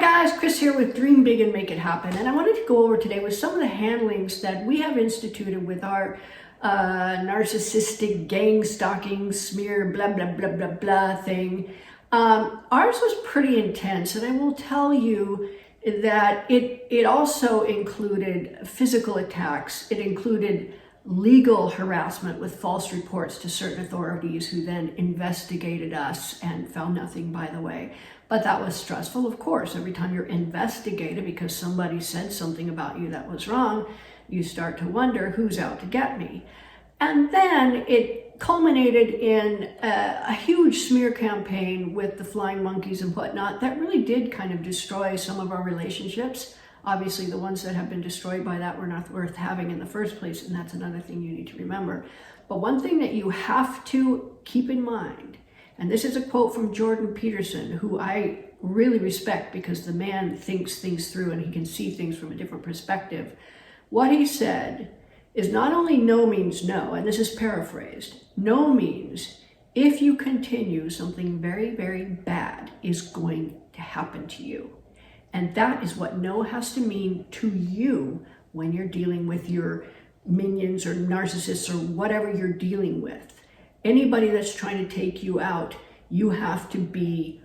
guys, Chris here with Dream Big and Make It Happen, and I wanted to go over today with some of the handlings that we have instituted with our narcissistic gang stalking smear blah blah blah blah blah thing. Ours was pretty intense, and I will tell you that it also included physical attacks. It included legal harassment with false reports to certain authorities who then investigated us and found nothing, by the way. But that was stressful, of course. Every time you're investigated because somebody said something about you that was wrong, you start to wonder who's out to get me. And then it culminated in a huge smear campaign with the flying monkeys and whatnot that really did kind of destroy some of our relationships. Obviously, the ones that have been destroyed by that were not worth having in the first place, and that's another thing you need to remember. But one thing that you have to keep in mind, and this is a quote from Jordan Peterson, who I really respect because the man thinks things through and he can see things from a different perspective. What he said is not only no means no, and this is paraphrased, no means if you continue, something very, very bad is going to happen to you. And that is what no has to mean to you when you're dealing with your minions or narcissists or whatever you're dealing with. Anybody that's trying to take you out, you have to be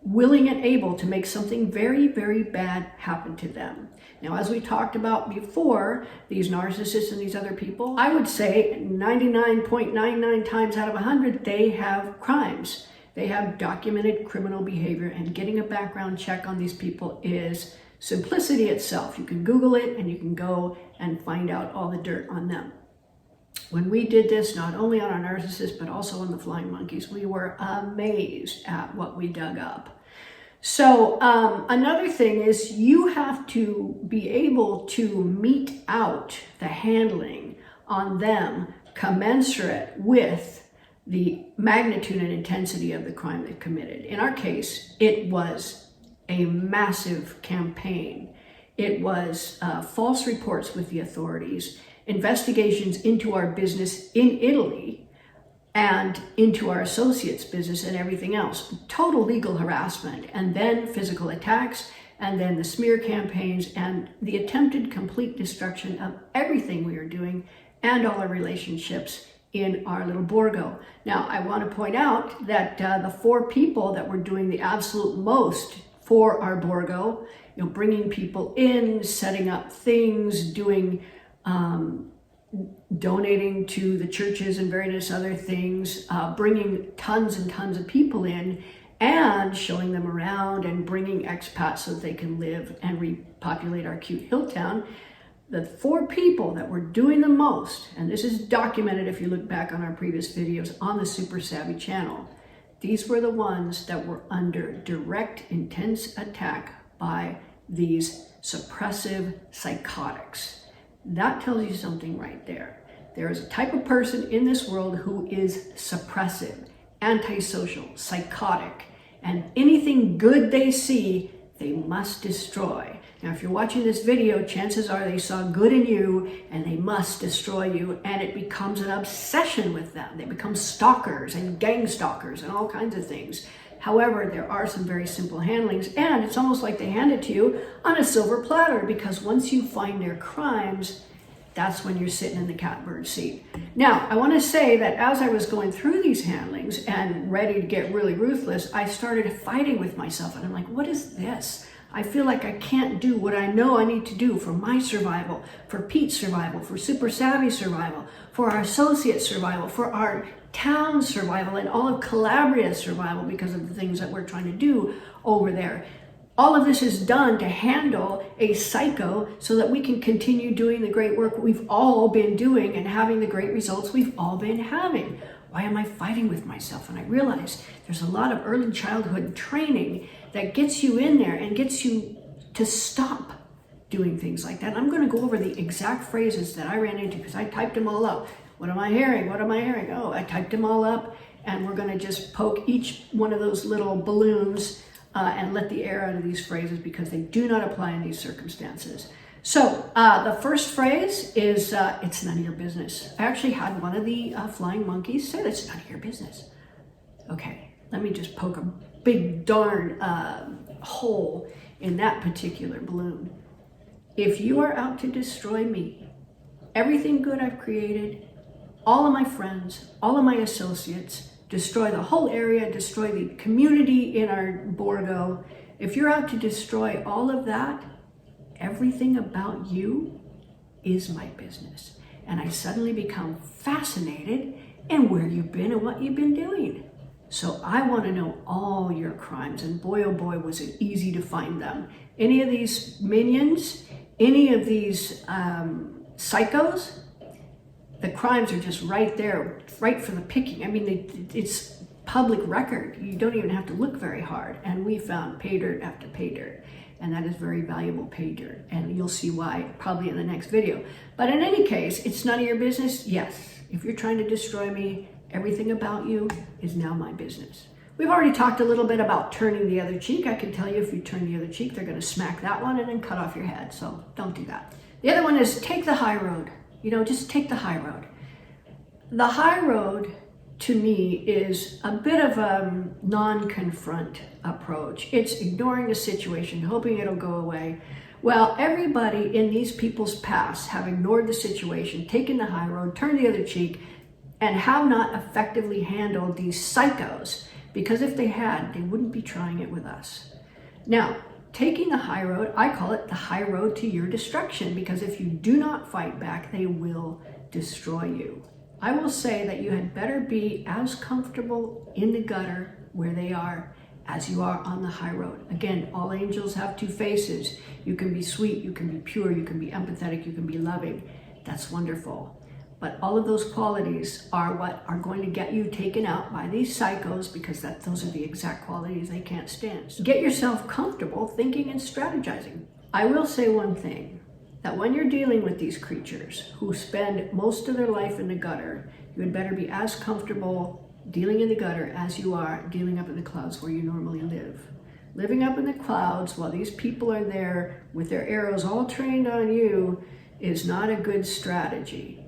willing and able to make something very, very bad happen to them. Now, as we talked about before, these narcissists and these other people, I would say 99.99 times out of 100, they have crimes. They have documented criminal behavior, and getting a background check on these people is simplicity itself. You can Google it and you can go and find out all the dirt on them. When we did this, not only on our narcissists, but also on the flying monkeys, we were amazed at what we dug up. So another thing is you have to be able to mete out the handling on them commensurate with the magnitude and intensity of the crime they committed. In our case, it was a massive campaign. It was false reports with the authorities, investigations into our business in Italy and into our associates' business and everything else. Total legal harassment, and then physical attacks, and then the smear campaigns and the attempted complete destruction of everything we are doing and all our relationships in our little Borgo. Now, I want to point out that the 4 people that were doing the absolute most for our Borgo, bringing people in, setting up things, doing, donating to the churches and various other things, bringing tons and tons of people in and showing them around and bringing expats so that they can live and repopulate our cute hill town. The 4 people that were doing the most, and this is documented if you look back on our previous videos on the Super Savvy channel, these were the ones that were under direct, intense attack by these suppressive psychotics. That tells you something right there. There is a type of person in this world who is suppressive, antisocial, psychotic, and anything good they see, they must destroy. Now, if you're watching this video, chances are they saw good in you and they must destroy you, and it becomes an obsession with them. They become stalkers and gang stalkers and all kinds of things. However, there are some very simple handlings, and it's almost like they hand it to you on a silver platter, because once you find their crimes, that's when you're sitting in the catbird seat. Now, I want to say that as I was going through these handlings and ready to get really ruthless, I started fighting with myself, and I'm like, what is this? I feel like I can't do what I know I need to do for my survival, for Pete's survival, for Super Savvy's survival, for our associates' survival, for our town's survival, and all of Calabria's survival because of the things that we're trying to do over there. All of this is done to handle a psycho so that we can continue doing the great work we've all been doing and having the great results we've all been having. Why am I fighting with myself? And I realize there's a lot of early childhood training that gets you in there and gets you to stop doing things like that. And I'm going to go over the exact phrases that I ran into because I typed them all up. What am I hearing? What am I hearing? Oh, I typed them all up, and we're going to just poke each one of those little balloons and let the air out of these phrases because they do not apply in these circumstances. So the first phrase is, it's none of your business. I actually had one of the flying monkeys say, it's none of your business. Okay, let me just poke a big darn hole in that particular balloon. If you are out to destroy me, everything good I've created, all of my friends, all of my associates, destroy the whole area, destroy the community in our Borgo, if you're out to destroy all of that, everything about you is my business. And I suddenly become fascinated in where you've been and what you've been doing. So I want to know all your crimes, and boy, oh boy, was it easy to find them. Any of these minions, any of these psychos, the crimes are just right there, right for the picking. I mean, it's public record. You don't even have to look very hard. And we found pay dirt after pay dirt. And that is very valuable pay dirt. And you'll see why probably in the next video. But in any case, it's none of your business. Yes, if you're trying to destroy me, everything about you is now my business. We've already talked a little bit about turning the other cheek. I can tell you if you turn the other cheek, they're going to smack that one and then cut off your head. So don't do that. The other one is take the high road. Just take the high road. The high road, to me, is a bit of a non-confront approach. It's ignoring the situation, hoping it'll go away. Well, everybody in these people's past have ignored the situation, taken the high road, turned the other cheek, and have not effectively handled these psychos, because if they had, they wouldn't be trying it with us. Now, taking the high road, I call it the high road to your destruction, because if you do not fight back, they will destroy you. I will say that you had better be as comfortable in the gutter where they are as you are on the high road. Again, all angels have two faces. You can be sweet, you can be pure, you can be empathetic, you can be loving. That's wonderful. But all of those qualities are what are going to get you taken out by these psychos, because those are the exact qualities they can't stand. So get yourself comfortable thinking and strategizing. I will say one thing, that when you're dealing with these creatures who spend most of their life in the gutter, you had better be as comfortable dealing in the gutter as you are dealing up in the clouds where you normally live. Living up in the clouds while these people are there with their arrows all trained on you is not a good strategy.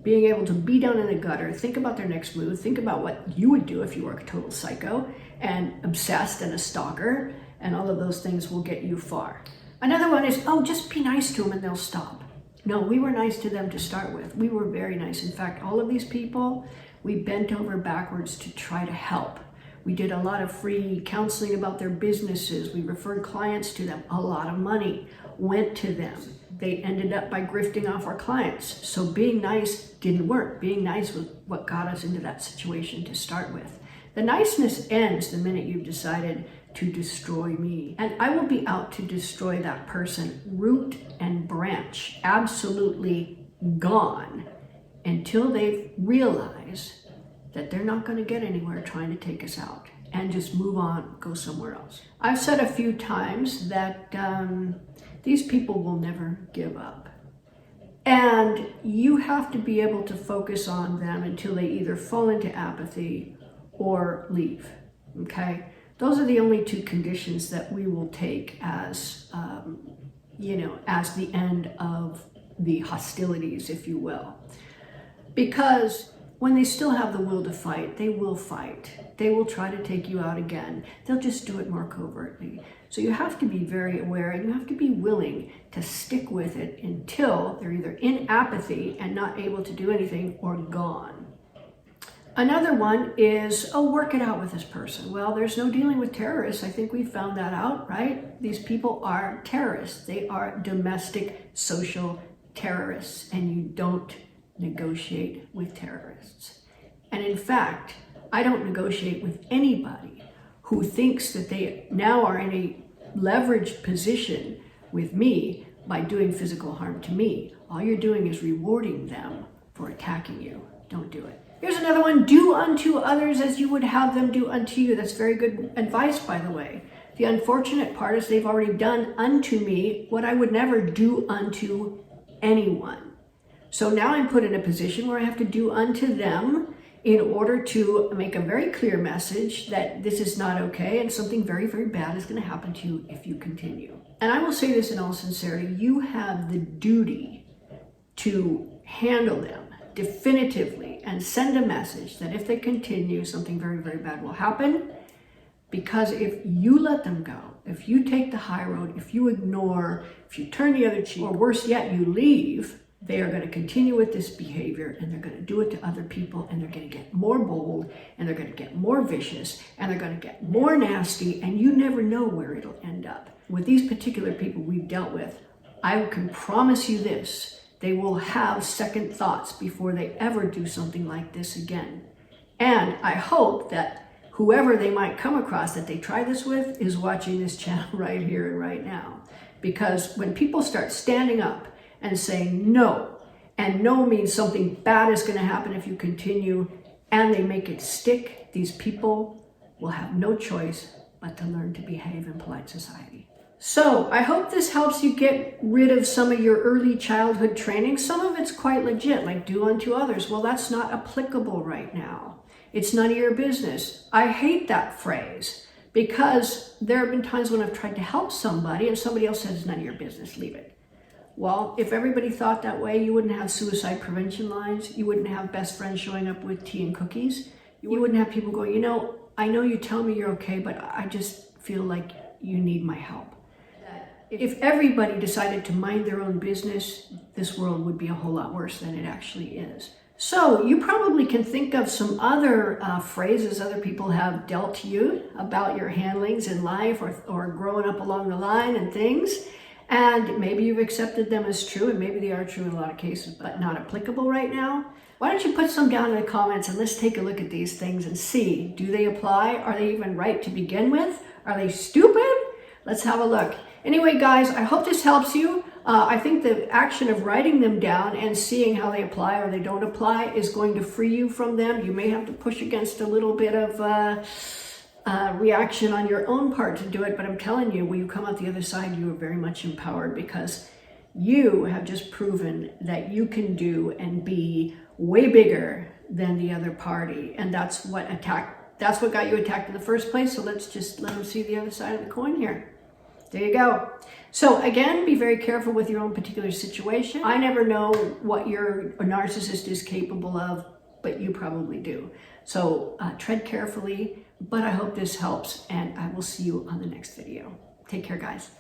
Being able to be down in the gutter, think about their next move, think about what you would do if you were a total psycho and obsessed and a stalker, and all of those things will get you far. Another one is, just be nice to them and they'll stop. No, we were nice to them to start with. We were very nice. In fact, all of these people, we bent over backwards to try to help. We did a lot of free counseling about their businesses. We referred clients to them. A lot of money went to them. They ended up by grifting off our clients. So being nice didn't work. Being nice was what got us into that situation to start with. The niceness ends the minute you've decided to destroy me. And I will be out to destroy that person, root and branch, absolutely gone, until they realize that they're not going to get anywhere trying to take us out, and just move on, go somewhere else. I've said a few times that these people will never give up. And you have to be able to focus on them until they either fall into apathy or leave, okay? Those are the only two conditions that we will take as, as the end of the hostilities, if you will. Because when they still have the will to fight, they will fight. They will try to take you out again. They'll just do it more covertly. So you have to be very aware, and you have to be willing to stick with it until they're either in apathy and not able to do anything, or gone. Another one is, work it out with this person. Well, there's no dealing with terrorists. I think we found that out, right? These people are terrorists. They are domestic social terrorists, and you don't negotiate with terrorists. And in fact, I don't negotiate with anybody who thinks that they now are in a leveraged position with me by doing physical harm to me. All you're doing is rewarding them for attacking you. Don't do it. Here's another one. Do unto others as you would have them do unto you. That's very good advice, by the way. The unfortunate part is they've already done unto me what I would never do unto anyone. So now I'm put in a position where I have to do unto them in order to make a very clear message that this is not okay, and something very, very bad is going to happen to you if you continue. And I will say this in all sincerity, you have the duty to handle them definitively and send a message that if they continue, something very, very bad will happen. Because if you let them go, if you take the high road, if you ignore, if you turn the other cheek, or worse yet, you leave, they are going to continue with this behavior, and they're going to do it to other people, and they're going to get more bold, and they're going to get more vicious, and they're going to get more nasty, and you never know where it'll end up. With these particular people we've dealt with, I can promise you this, they will have second thoughts before they ever do something like this again. And I hope that whoever they might come across that they try this with is watching this channel right here and right now. Because when people start standing up and saying no, and no means something bad is going to happen if you continue, and they make it stick, these people will have no choice but to learn to behave in polite society. So I hope this helps you get rid of some of your early childhood training. Some of it's quite legit, like do unto others. Well, that's not applicable right now. It's none of your business. I hate that phrase because there have been times when I've tried to help somebody and somebody else says, none of your business, leave it. Well, if everybody thought that way, you wouldn't have suicide prevention lines. You wouldn't have best friends showing up with tea and cookies. You wouldn't have people going, I know you tell me you're okay, but I just feel like you need my help. If everybody decided to mind their own business, this world would be a whole lot worse than it actually is. So you probably can think of some other phrases other people have dealt to you about your handlings in life or growing up along the line and things. And maybe you've accepted them as true, and maybe they are true in a lot of cases, but not applicable right now. Why don't you put some down in the comments and let's take a look at these things and see, do they apply? Are they even right to begin with? Are they stupid? Let's have a look. Anyway, guys, I hope this helps you. I think the action of writing them down and seeing how they apply or they don't apply is going to free you from them. You may have to push against a little bit of reaction on your own part to do it, but I'm telling you, when you come out the other side, you are very much empowered because you have just proven that you can do and be way bigger than the other party, and that's what got you attacked in the first place. So let's just let them see the other side of the coin here. There you go. So again, be very careful with your own particular situation. I never know what your narcissist is capable of, but you probably do. So tread carefully, but I hope this helps, and I will see you on the next video. Take care, guys.